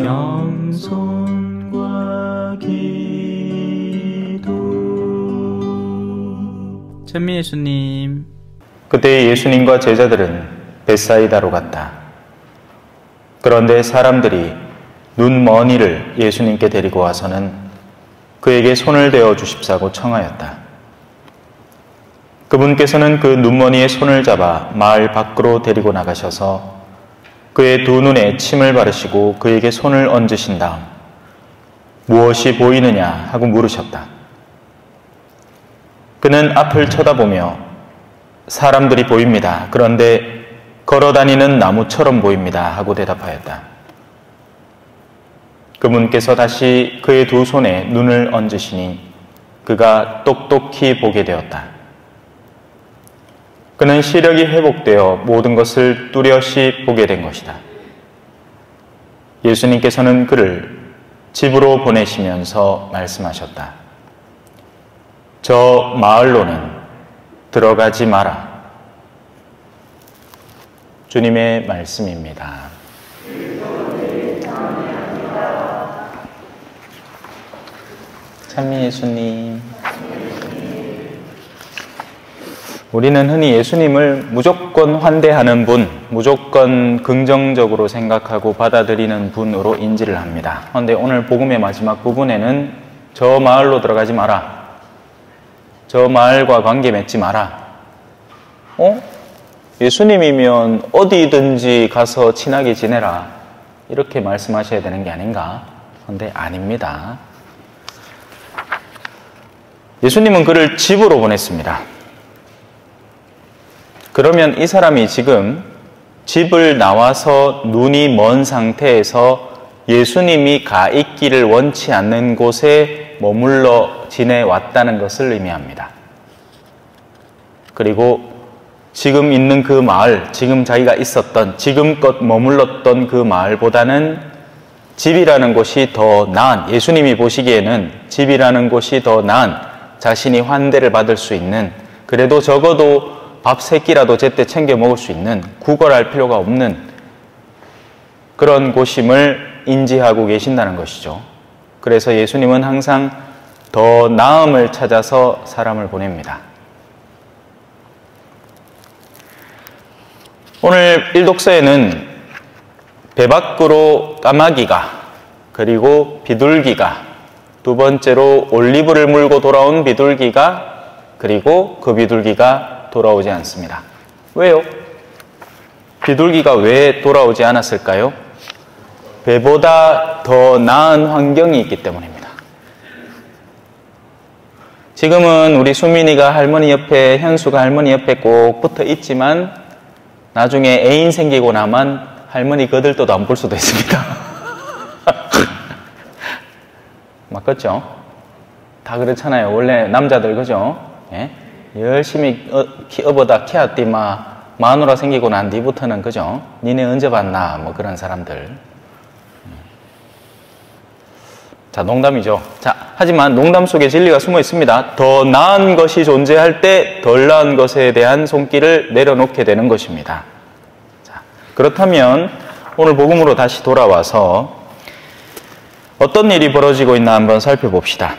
영손과 기도. 찬미 예수님. 그때 예수님과 제자들은 벳사이다로 갔다. 그런데 사람들이 눈 먼 이를 예수님께 데리고 와서는 그에게 손을 대어 주십사고 청하였다. 그분께서는 그 눈먼이의 손을 잡아 마을 밖으로 데리고 나가셔서 그의 두 눈에 침을 바르시고 그에게 손을 얹으신 다음 무엇이 보이느냐 하고 물으셨다. 그는 앞을 쳐다보며 사람들이 보입니다. 그런데 걸어다니는 나무처럼 보입니다 하고 대답하였다. 그분께서 다시 그의 두 손에 눈을 얹으시니 그가 똑똑히 보게 되었다. 그는 시력이 회복되어 모든 것을 뚜렷이 보게 된 것이다. 예수님께서는 그를 집으로 보내시면서 말씀하셨다. 저 마을로는 들어가지 마라. 주님의 말씀입니다. 찬미 예수님. 우리는 흔히 예수님을 무조건 환대하는 분, 무조건 긍정적으로 생각하고 받아들이는 분으로 인지를 합니다. 그런데 오늘 복음의 마지막 부분에는 저 마을로 들어가지 마라. 저 마을과 관계 맺지 마라. 예수님이면 어디든지 가서 친하게 지내라. 이렇게 말씀하셔야 되는 게 아닌가? 그런데 아닙니다. 예수님은 그를 집으로 보냈습니다. 그러면 이 사람이 지금 집을 나와서 눈이 먼 상태에서 예수님이 가 있기를 원치 않는 곳에 머물러 지내왔다는 것을 의미합니다. 그리고 지금 있는 그 마을, 지금 자기가 있었던, 지금껏 머물렀던 그 마을보다는 집이라는 곳이 더 나은, 예수님이 보시기에는 집이라는 곳이 더 나은, 자신이 환대를 받을 수 있는, 그래도 적어도 밥 세 끼라도 제때 챙겨 먹을 수 있는, 구걸할 필요가 없는 그런 곳임을 인지하고 계신다는 것이죠. 그래서 예수님은 항상 더 나음을 찾아서 사람을 보냅니다. 오늘 일독서에는 배 밖으로 까마귀가, 그리고 비둘기가, 두 번째로 올리브를 물고 돌아온 비둘기가, 그리고 그 비둘기가 돌아오지 않습니다. 왜요? 비둘기가 왜 돌아오지 않았을까요? 배보다 더 나은 환경이 있기 때문입니다. 지금은 우리 수민이가 할머니 옆에, 현수가 할머니 옆에 꼭 붙어 있지만 나중에 애인 생기고 나면 할머니 거들떠도 안 볼 수도 있습니다. 맞겠죠? 다 그렇잖아요. 원래 남자들 그죠? 예? 열심히 업어다 키웠디마 마누라 생기고 난 뒤부터는 그죠? 니네 언제 봤나? 뭐 그런 사람들. 자, 농담이죠. 자, 하지만 농담 속에 진리가 숨어 있습니다. 더 나은 것이 존재할 때 덜 나은 것에 대한 손길을 내려놓게 되는 것입니다. 자, 그렇다면 오늘 복음으로 다시 돌아와서 어떤 일이 벌어지고 있나 한번 살펴봅시다.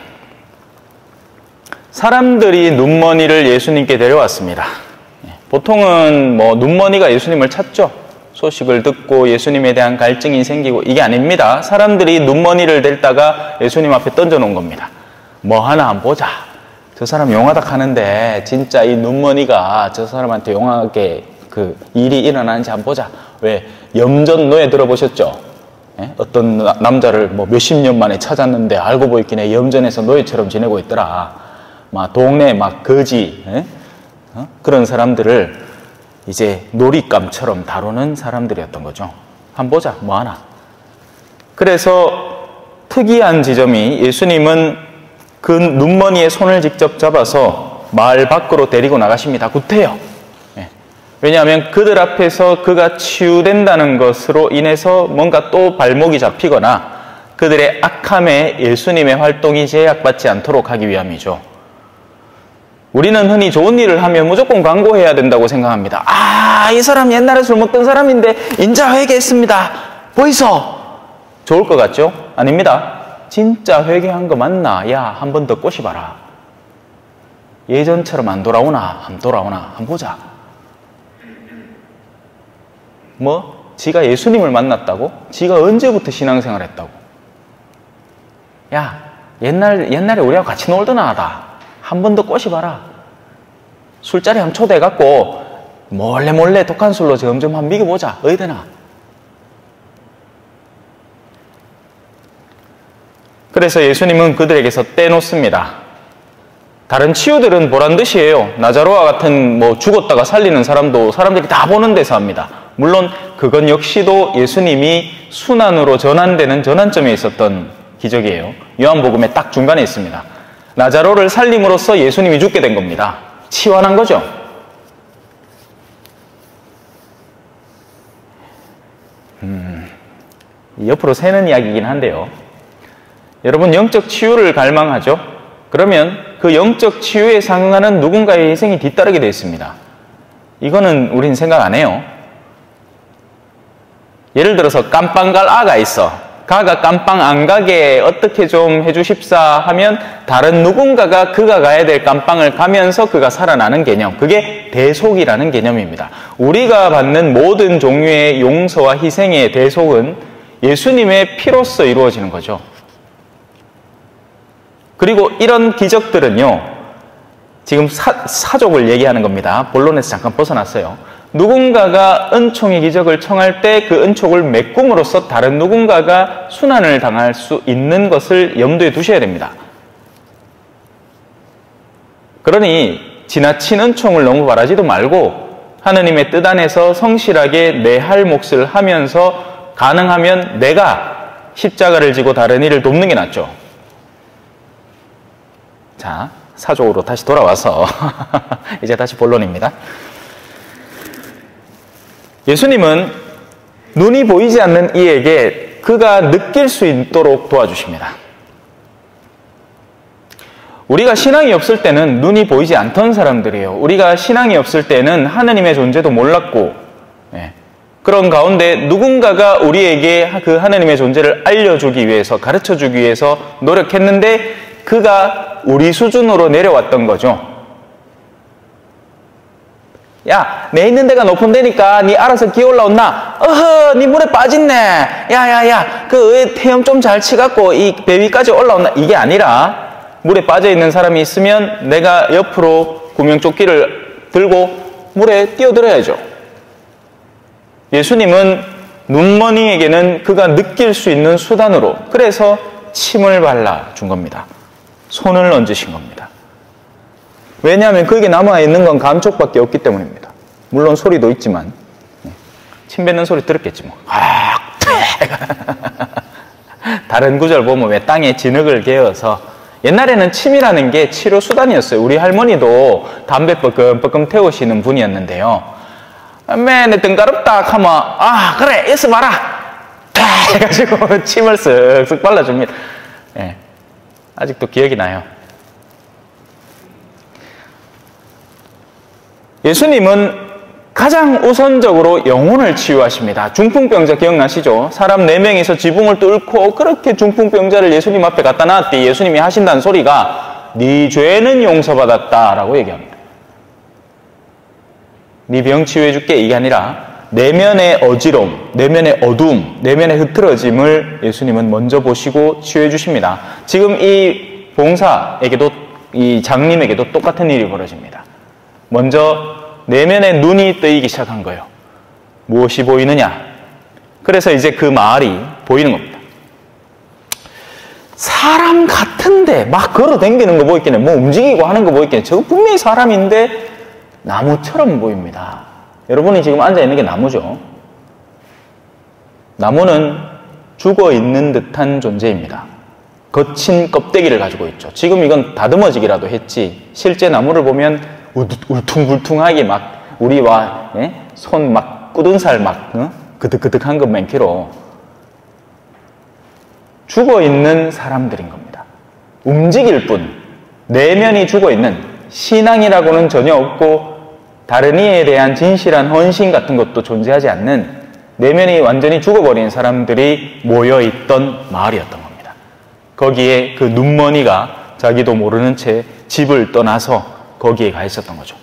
사람들이 눈먼이를 예수님께 데려왔습니다. 보통은 눈먼이가 예수님을 찾죠. 소식을 듣고 예수님에 대한 갈증이 생기고, 이게 아닙니다. 사람들이 눈먼이를 데리다가 예수님 앞에 던져놓은 겁니다. 뭐 하나 한번 보자. 저 사람 용하다 하는데 진짜 이 눈먼이가 저 사람한테 용하게 그 일이 일어나는지 한번 보자. 왜? 염전 노예 들어보셨죠? 예? 어떤 남자를 몇십 년 만에 찾았는데 알고 보이긴 염전에서 노예처럼 지내고 있더라. 막 동네 막 거지, 그런 사람들을 이제 놀잇감처럼 다루는 사람들이었던 거죠. 한번 보자, 뭐 하나. 그래서 특이한 지점이 예수님은 그 눈먼이의 손을 직접 잡아서 마을 밖으로 데리고 나가십니다. 구태여. 왜냐하면 그들 앞에서 그가 치유된다는 것으로 인해서 뭔가 또 발목이 잡히거나 그들의 악함에 예수님의 활동이 제약받지 않도록 하기 위함이죠. 우리는 흔히 좋은 일을 하면 무조건 광고해야 된다고 생각합니다. 이 사람 옛날에 술 먹던 사람인데 인자 회개했습니다. 보이소? 좋을 것 같죠? 아닙니다. 진짜 회개한 거 맞나? 야, 한 번 더 꼬시봐라. 예전처럼 안 돌아오나? 안 돌아오나? 한번 보자. 뭐? 지가 예수님을 만났다고? 지가 언제부터 신앙생활 했다고? 야, 옛날에 우리하고 같이 놀더나 하다. 한 번 더 꼬시봐라. 술자리 한번 초대해갖고 몰래 독한 술로 점점 한번 미겨보자. 어디되나? 그래서 예수님은 그들에게서 떼놓습니다. 다른 치유들은 보란듯이에요. 나자로와 같은 뭐 죽었다가 살리는 사람도 사람들이 다 보는 데서 합니다. 물론 그건 역시도 예수님이 순환으로 전환되는 전환점에 있었던 기적이에요. 요한복음의 딱 중간에 있습니다. 나자로를 살림으로써 예수님이 죽게 된 겁니다. 치환한 거죠. 옆으로 새는 이야기이긴 한데요. 여러분, 영적 치유를 갈망하죠? 그러면 그 영적 치유에 상응하는 누군가의 희생이 뒤따르게 되어 있습니다. 이거는 우린 생각 안 해요. 예를 들어서 깜빵 갈 아가 있어. 가가 깜빵 안 가게 어떻게 좀 해주십사 하면 다른 누군가가 그가 가야 될 깜빵을 가면서 그가 살아나는 개념. 그게 대속이라는 개념입니다. 우리가 받는 모든 종류의 용서와 희생의 대속은 예수님의 피로써 이루어지는 거죠. 그리고 이런 기적들은요, 지금 사족을 얘기하는 겁니다. 본론에서 잠깐 벗어났어요. 누군가가 은총의 기적을 청할 때 그 은총을 메꿈으로써 다른 누군가가 순환을 당할 수 있는 것을 염두에 두셔야 됩니다. 그러니 지나친 은총을 너무 바라지도 말고 하느님의 뜻 안에서 성실하게 내 할 몫을 하면서 가능하면 내가 십자가를 지고 다른 이를 돕는 게 낫죠. 자, 사족으로 다시 돌아와서 이제 다시 본론입니다. 예수님은 눈이 보이지 않는 이에게 그가 느낄 수 있도록 도와주십니다. 우리가 신앙이 없을 때는 눈이 보이지 않던 사람들이에요. 우리가 신앙이 없을 때는 하느님의 존재도 몰랐고, 그런 가운데 누군가가 우리에게 그 하느님의 존재를 알려주기 위해서, 가르쳐주기 위해서 노력했는데 그가 우리 수준으로 내려왔던 거죠. 야, 내 있는 데가 높은 데니까 니 알아서 기어 올라온나? 어허, 니 물에 빠졌네. 야야야, 그 태염 좀 잘 치갖고 이 배 위까지 올라온나? 이게 아니라 물에 빠져있는 사람이 있으면 내가 옆으로 구명조끼를 들고 물에 뛰어들어야죠. 예수님은 눈머니에게는 그가 느낄 수 있는 수단으로, 그래서 침을 발라준 겁니다. 손을 얹으신 겁니다. 왜냐하면 거기에 남아있는 건 감촉밖에 없기 때문입니다. 물론 소리도 있지만, 침 뱉는 소리 들었겠지 뭐. 다른 구절 보면 왜 땅에 진흙을 개어서, 옛날에는 침이라는 게 치료 수단이었어요. 우리 할머니도 담배 뻐끔뻐끔 태우시는 분이었는데요. 맨에 등가럽다 하면, 아, 그래, 있어봐라! 해가지고 침을 쓱쓱 발라줍니다. 예, 아직도 기억이 나요. 예수님은 가장 우선적으로 영혼을 치유하십니다. 중풍병자 기억나시죠? 사람 4명이서 지붕을 뚫고 그렇게 중풍병자를 예수님 앞에 갖다 놨더니 예수님이 하신다는 소리가 네 죄는 용서받았다라고 얘기합니다. 네 병 치유해줄게 이게 아니라 내면의 어지러움, 내면의 어두움, 내면의 흐트러짐을 예수님은 먼저 보시고 치유해 주십니다. 지금 이 봉사에게도, 이 장님에게도 똑같은 일이 벌어집니다. 먼저 내면의 눈이 뜨이기 시작한 거예요. 무엇이 보이느냐? 그래서 이제 그 마을이 보이는 겁니다. 사람 같은데 막 걸어 다니는 거 보이겠네. 뭐 움직이고 하는 거 보이겠네. 저거 분명히 사람인데 나무처럼 보입니다. 여러분이 지금 앉아있는 게 나무죠. 나무는 죽어있는 듯한 존재입니다. 거친 껍데기를 가지고 있죠. 지금 이건 다듬어지기라도 했지, 실제 나무를 보면 울퉁불퉁하게 막 우리와 손 막 굳은 살 막 그득그득한 것 많기로 죽어있는 사람들인 겁니다. 움직일 뿐, 내면이 죽어있는, 신앙이라고는 전혀 없고 다른 이에 대한 진실한 헌신 같은 것도 존재하지 않는 내면이 완전히 죽어버린 사람들이 모여있던 마을이었던 겁니다. 거기에 그 눈머니가 자기도 모르는 채 집을 떠나서 거기에 가 있었던 거죠.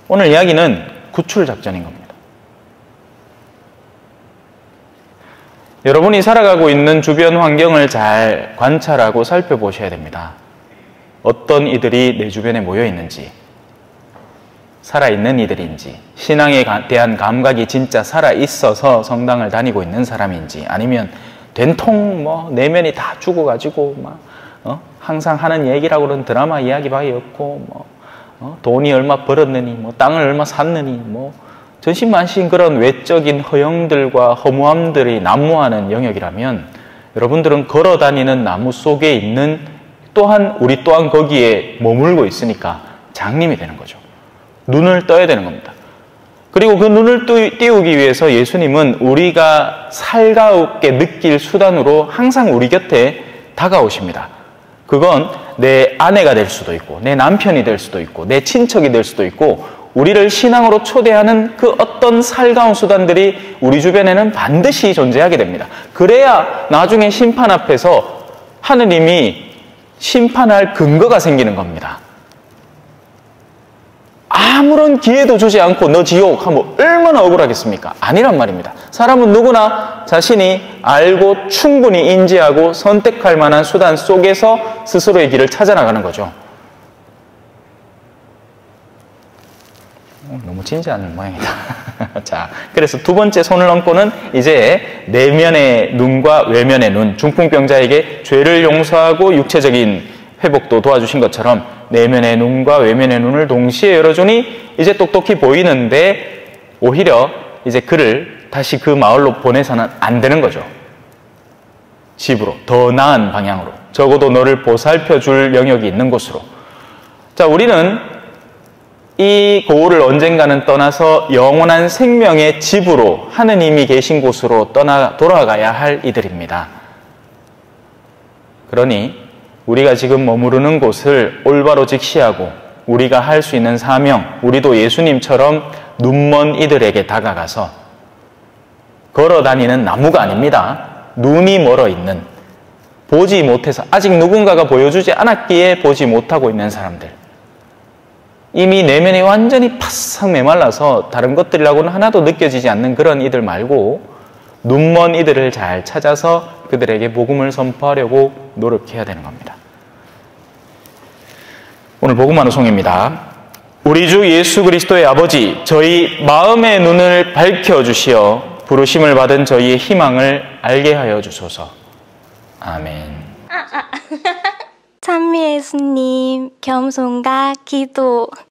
오늘 이야기는 구출작전인 겁니다. 여러분이 살아가고 있는 주변 환경을 잘 관찰하고 살펴보셔야 됩니다. 어떤 이들이 내 주변에 모여 있는지, 살아있는 이들인지, 신앙에 대한 감각이 진짜 살아있어서 성당을 다니고 있는 사람인지, 아니면 된통 내면이 다 죽어가지고 항상 하는 얘기라고는 드라마 이야기밖에없고 돈이 얼마 벌었느니 땅을 얼마 샀느니 전신만신 그런 외적인 허영들과 허무함들이 난무하는 영역이라면 여러분들은 걸어다니는 나무 속에 있는 우리 또한 거기에 머물고 있으니까 장님이 되는 거죠. 눈을 떠야 되는 겁니다. 그리고 그 눈을 띄우기 위해서 예수님은 우리가 살가웁게 느낄 수단으로 항상 우리 곁에 다가오십니다. 그건 내 아내가 될 수도 있고, 내 남편이 될 수도 있고, 내 친척이 될 수도 있고, 우리를 신앙으로 초대하는 그 어떤 살가운 수단들이 우리 주변에는 반드시 존재하게 됩니다. 그래야 나중에 심판 앞에서 하느님이 심판할 근거가 생기는 겁니다. 아무런 기회도 주지 않고 너 지옥 하면 얼마나 억울하겠습니까? 아니란 말입니다. 사람은 누구나 자신이 알고 충분히 인지하고 선택할 만한 수단 속에서 스스로의 길을 찾아나가는 거죠. 너무 진지한 모양이다. 자, 그래서 두 번째 손을 얹고는 이제 내면의 눈과 외면의 눈, 중풍병자에게 죄를 용서하고 육체적인 회복도 도와주신 것처럼 내면의 눈과 외면의 눈을 동시에 열어주니 이제 똑똑히 보이는데 오히려 이제 그를 다시 그 마을로 보내서는 안 되는 거죠. 집으로, 더 나은 방향으로, 적어도 너를 보살펴 줄 영역이 있는 곳으로. 자, 우리는 이 고을을 언젠가는 떠나서 영원한 생명의 집으로, 하느님이 계신 곳으로 돌아가야 할 이들입니다. 그러니 우리가 지금 머무르는 곳을 올바로 직시하고 우리가 할 수 있는 사명, 우리도 예수님처럼 눈먼 이들에게 다가가서 걸어다니는 나무가 아닙니다. 눈이 멀어 있는, 보지 못해서 아직 누군가가 보여주지 않았기에 보지 못하고 있는 사람들, 이미 내면이 완전히 바싹 메말라서 다른 것들이라고는 하나도 느껴지지 않는 그런 이들 말고 눈먼 이들을 잘 찾아서 그들에게 복음을 선포하려고 노력해야 되는 겁니다. 오늘 복음 환호송입니다. 우리 주 예수 그리스도의 아버지, 저희 마음의 눈을 밝혀주시어 부르심을 받은 저희의 희망을 알게 하여 주소서. 아멘. 찬미 예수님, 겸손과 기도.